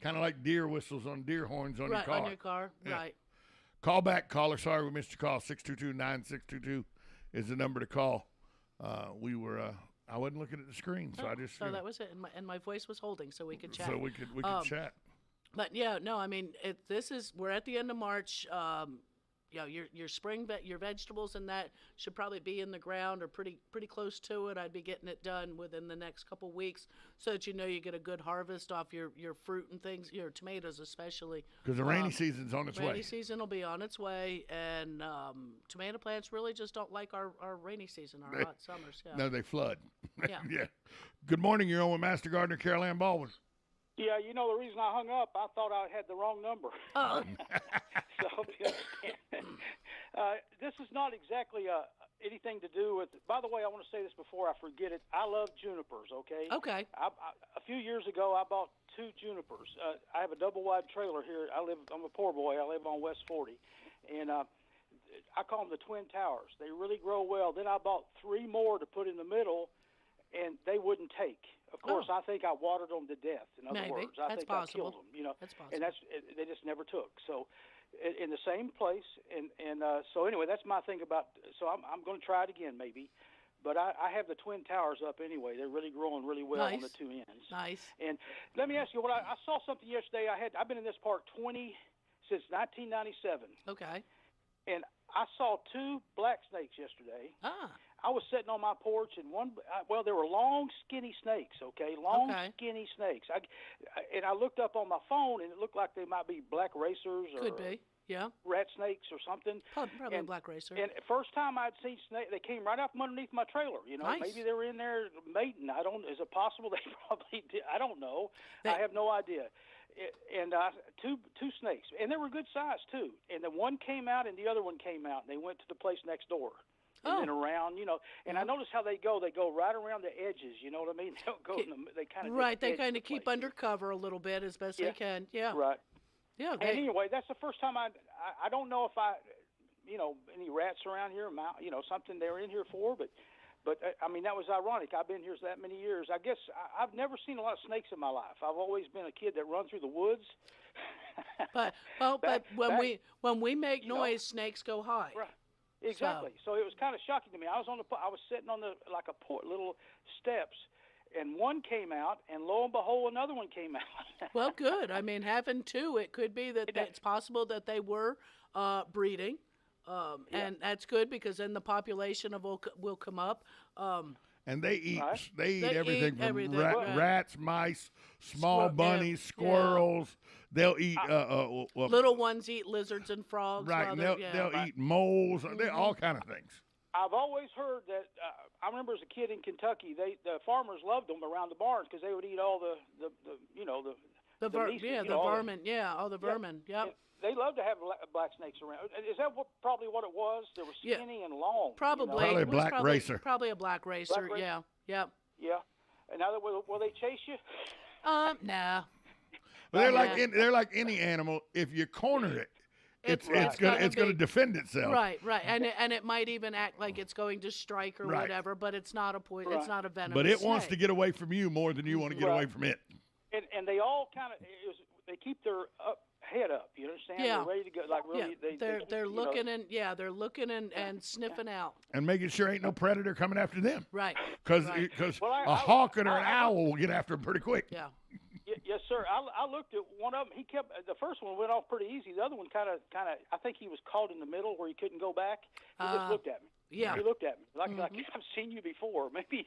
Kind of like deer whistles on deer horns on your car. Right, on your car. Yeah. Right. Call back, caller. Sorry we missed your call. 622-9622 is the number to call. I wasn't looking at the screen, so I just. So that was it, and my voice was holding, so we could chat. So we could chat. But yeah, no, I mean, we're at the end of March. Your spring your vegetables and that should probably be in the ground or pretty close to it. I'd be getting it done within the next couple weeks so that you get a good harvest off your fruit and things, your tomatoes especially. Because the rainy season's on its way. Rainy season will be on its way, and tomato plants really just don't like our rainy season, our hot summers. Yeah. No, they flood. Yeah. Yeah. Good morning, you're on with Master Gardener Carol Ann Baldwin. Yeah, the reason I hung up, I thought I had the wrong number. Oh. So I hope you understand. This is not exactly anything to do with. By the way, I want to say this before I forget it. I love junipers. Okay. Okay. A few years ago, I bought 2 junipers. I have a double wide trailer here. I'm a poor boy. I live on West 40, and I call them the Twin Towers. They really grow well. Then I bought 3 more to put in the middle, and they wouldn't take. Of course, I think I watered them to death. In other words, I think I killed them. That's possible. And they just never took. So, in the same place, and so anyway, that's my thing about. So I'm going to try it again, maybe. But I have the Twin Towers up anyway. They're really growing really well on the 2 ends. Nice. And let me ask you, I saw something yesterday. I've been in this park since 1997. Okay. And I saw 2 black snakes yesterday. I was sitting on my porch, and they were long, skinny snakes, skinny snakes. And I looked up on my phone, and it looked like they might be black racers or could be, yeah, rat snakes or something. Probably a black racer. And first time I'd seen snakes, they came right up from underneath my trailer. Nice. Maybe they were in there mating. Is it possible they probably did? I don't know. I have no idea. And two snakes, and they were good size too. And the one came out, and the other one came out, and they went to the place next door. And then around, and I noticed how they go. They go right around the edges. You know what I mean? They don't go. They kind of right. They kind of keep under cover a little bit as best they can. Yeah. Right. Yeah. And anyway, that's the first time I don't know if any rats around here, something they're in here for, but I mean that was ironic. I've been here that many years. I guess I've never seen a lot of snakes in my life. I've always been a kid that run through the woods. But when we make noise, snakes go high. Right. Exactly. So it was kind of shocking to me. I was sitting on little steps, and one came out, and lo and behold, another one came out. Well, good. I mean, having 2, it could be that it's possible that they were breeding, and that's good because then the population will come up. And they eat everything from rats, mice, small bunnies, squirrels. They'll eat little ones eat lizards and frogs. Right, and they'll eat moles. They're all kind of things. I've always heard that. I remember as a kid in Kentucky, the farmers loved them around the barns because they would eat all the vermin. All the vermin. Yeah. They love to have black snakes around. Is that probably what it was? They were skinny and long. Probably. Probably a black racer. Probably a black racer. Yeah. Yep. Yeah. And now, will they chase you? Nah. Well, they're like any animal. If you corner it, it's gonna defend itself. Right. And it might even act like it's going to strike or whatever, but it's not it's not a venomous But it snake. wants to get away from you more than you want to get away from it. And they all kind of they keep their head up. You understand? Yeah. They're ready to go. Like really, they're looking they're looking and sniffing out and making sure ain't no predator coming after them. Right. Because a hawk or an owl will get after them pretty quick. Yeah. Yes, sir. I looked at one of them. He kept the first one went off pretty easy. The other one kind of. I think he was caught in the middle where he couldn't go back. He just looked at me. Yeah. He looked at me like I've seen you before. Maybe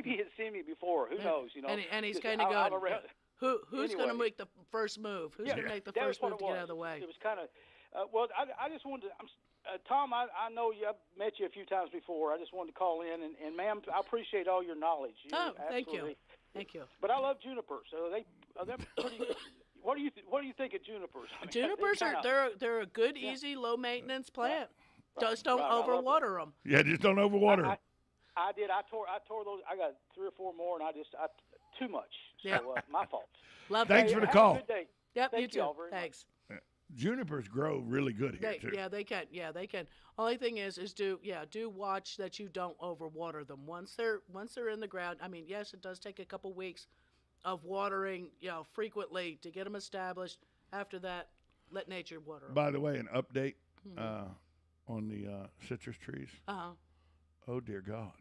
he'd seen me before. Who knows? And he's kind of going. Who's going to make the first move? Who's going to make the first move to get out of the way? It was kind of. Well, I just wanted to. Tom, I know you. I've met you a few times before. I just wanted to call in, and ma'am, I appreciate all your knowledge. Thank you. Thank you. But I love junipers. So they're pretty. What do you think of junipers? I mean, Junipers they're a good, easy, low maintenance plant. Just don't overwater them. Yeah, just don't overwater them. I did. I tore those. I got 3 or 4 more, and I too much. So my fault. Thanks for the call. Have a good day. Yep, Thank you too. all very Thanks. much. Junipers grow really good here too. Yeah, they can. Yeah, they can. Only thing is do watch that you don't overwater them. Once they're in the ground. I mean, yes, it does take a couple weeks of watering, frequently to get them established. After that, let nature water them. By the way, an update on the citrus trees. Oh dear God,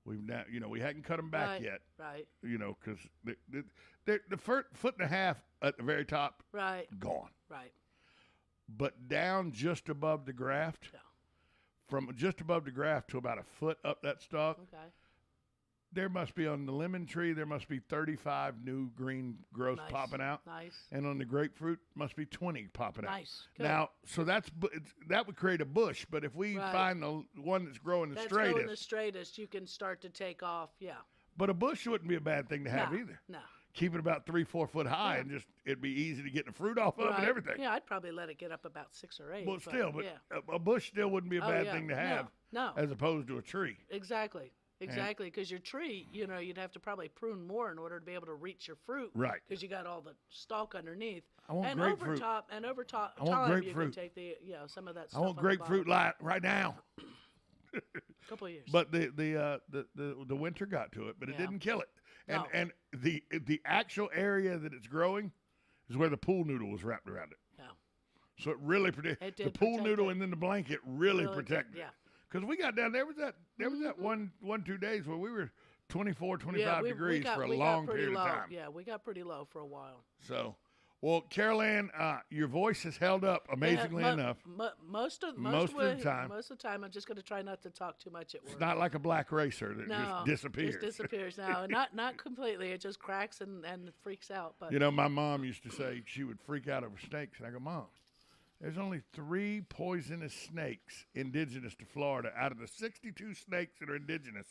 we've now we hadn't cut them back yet. Right. Because the foot and a half at the very top. Right. Gone. Right. But down just above the graft, from just above the graft to about a foot up that stalk, there must be on the lemon tree, there must be 35 new green growths popping out. Nice. And on the grapefruit, must be 20 popping out. Nice. Good. Now, so that would create a bush, but if we find the one that's growing the straightest, you can start to take off, But a bush wouldn't be a bad thing to have either. No. Keep it about 3-4 foot high, and it'd be easy to get the fruit off of and everything. Yeah, I'd probably let it get up about 6 or 8. Well, a bush still wouldn't be a bad thing to have. No. As opposed to a tree. Exactly, because your tree, you'd have to probably prune more in order to be able to reach your fruit. Right. Because you got all the stalk underneath. I want grapefruit. Over top, I want grapefruit. You can take some of that stuff. I want grapefruit right now. Couple of years. But the winter got to it, but it didn't kill it. And the actual area that it's growing is where the pool noodle was wrapped around it. Yeah. So it really protected the pool noodle and then the blanket really protected it. Yeah. Because we got down there was that 1-2 days where we were 24, 25 degrees for a long period of time. Yeah, we got pretty low for a while. So, well, Carol-Ann, your voice has held up amazingly enough. Most of the time. Most of the time, I'm just going to try not to talk too much at work. It's not like a black racer that just disappears. Just disappears. No, not completely. It just cracks and freaks out. But my mom used to say she would freak out over snakes, and I go, Mom, there's only 3 poisonous snakes indigenous to Florida. Out of the 62 snakes that are indigenous,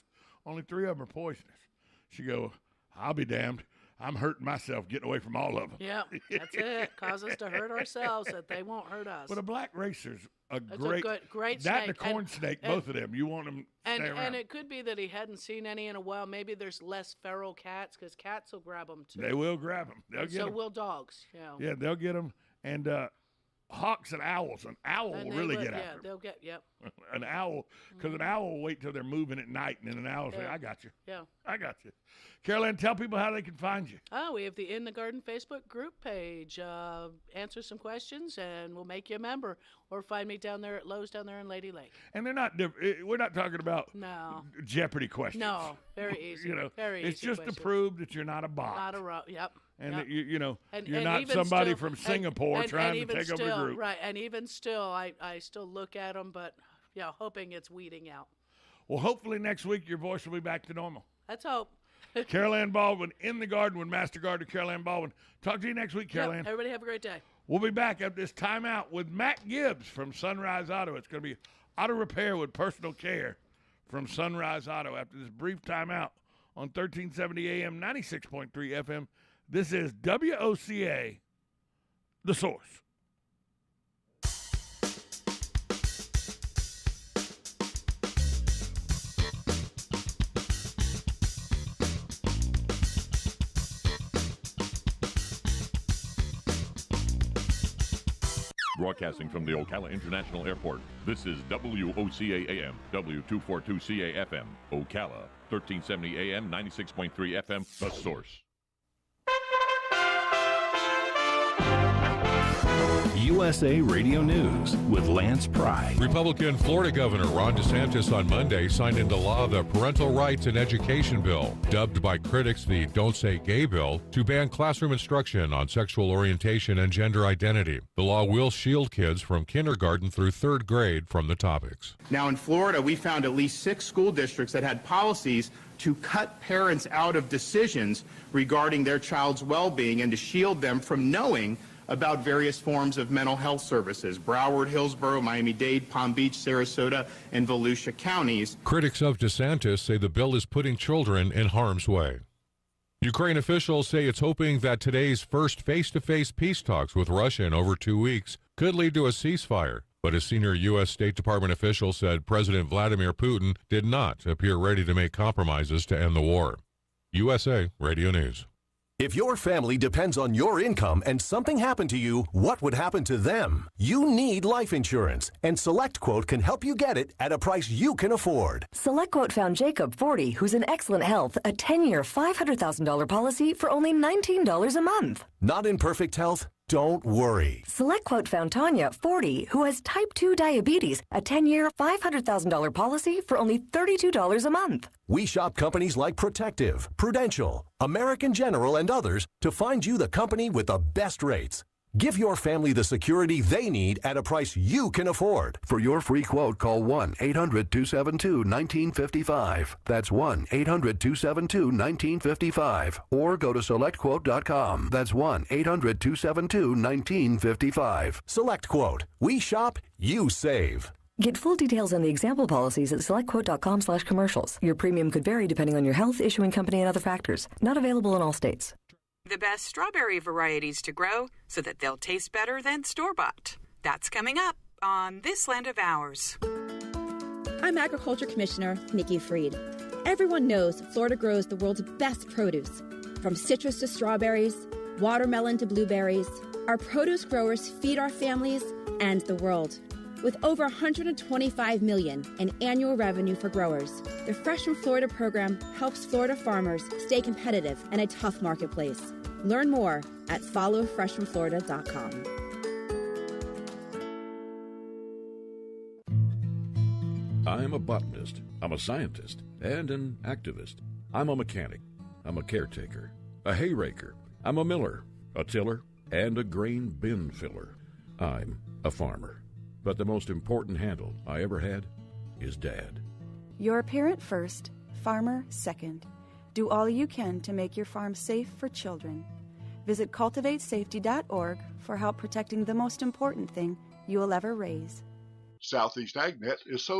only 3 of them are poisonous. She go, I'll be damned. I'm hurting myself getting away from all of them. Yeah, that's it. Cause us to hurt ourselves that they won't hurt us. But a black racer's a great that snake. and a corn snake, both of them. You want them to stay around. And it could be that he hadn't seen any in a while. Maybe there's less feral cats because cats will grab them too. They will grab them. They'll get them. So will dogs. Yeah, they'll get them. And hawks and owls. An owl will really get after them. Yeah, they'll get, An owl, because an owl will wait till they're moving at night, and then an owl will say, I got you. Yeah. I got you. Carol-Ann, tell people how they can find you. Oh, we have the In the Garden Facebook group page. Answer some questions, and we'll make you a member. Or find me down there at Lowe's down there in Lady Lake. And they're not we're not talking about Jeopardy questions. No, very easy. Very easy. It's just questions. to prove that you're not a bot. Not a yep. And yep. That you're not somebody from Singapore trying to take over the group. Right, and even still, I still look at them, but hoping it's weeding out. Well, hopefully next week your voice will be back to normal. Let's hope. Carol-Ann Baldwin, In the Garden with Master Gardener Carol-Ann Baldwin. Talk to you next week, Carol-Ann. Everybody have a great day. We'll be back at this timeout with Matt Gibbs from Sunrise Auto. It's going to be auto repair with personal care from Sunrise Auto after this brief timeout on 1370 AM, 96.3 FM. This is WOCA, The Source. Broadcasting from the Ocala International Airport, this is WOCA AM, W242CA FM, Ocala, 1370 AM, 96.3 FM, The Source. USA Radio News with Lance Pry. Republican Florida Governor Ron DeSantis on Monday signed into law the Parental Rights in Education Bill, dubbed by critics the Don't Say Gay Bill, to ban classroom instruction on sexual orientation and gender identity. The law will shield kids from kindergarten through 3rd grade from the topics. Now in Florida, we found at least 6 school districts that had policies to cut parents out of decisions regarding their child's well-being and to shield them from knowing about various forms of mental health services, Broward, Hillsborough, Miami-Dade, Palm Beach, Sarasota, and Volusia counties. Critics of DeSantis say the bill is putting children in harm's way. Ukraine officials say it's hoping that today's first face-to-face peace talks with Russia in over 2 weeks could lead to a ceasefire. But a senior U.S. State Department official said President Vladimir Putin did not appear ready to make compromises to end the war. USA Radio News. If your family depends on your income and something happened to you, what would happen to them? You need life insurance, and SelectQuote can help you get it at a price you can afford. SelectQuote found Jacob, 40, who's in excellent health, a 10-year, $500,000 policy for only $19 a month. Not in perfect health? Don't worry. SelectQuote found Tanya, 40, who has type 2 diabetes, a 10-year, $500,000 policy for only $32 a month. We shop companies like Protective, Prudential, American General, and others to find you the company with the best rates. Give your family the security they need at a price you can afford. For your free quote, call 1-800-272-1955. That's 1-800-272-1955. Or go to SelectQuote.com. That's 1-800-272-1955. SelectQuote. We shop, you save. Get full details on the example policies at SelectQuote.com/commercials. Your premium could vary depending on your health, issuing company, and other factors. Not available in all states. The best strawberry varieties to grow so that they'll taste better than store-bought. That's coming up on This Land of Ours. I'm Agriculture Commissioner Nikki Freed. Everyone knows Florida grows the world's best produce. From citrus to strawberries, watermelon to blueberries, our produce growers feed our families and the world. With over $125 million in annual revenue for growers, the Fresh from Florida program helps Florida farmers stay competitive in a tough marketplace. Learn more at followfreshfromflorida.com. I'm a botanist, I'm a scientist, and an activist. I'm a mechanic, I'm a caretaker, a hayraker, I'm a miller, a tiller, and a grain bin filler. I'm a farmer. But the most important handle I ever had is Dad. You're a parent first, farmer second. Do all you can to make your farm safe for children. Visit cultivatesafety.org for help protecting the most important thing you will ever raise. Southeast AgNet is so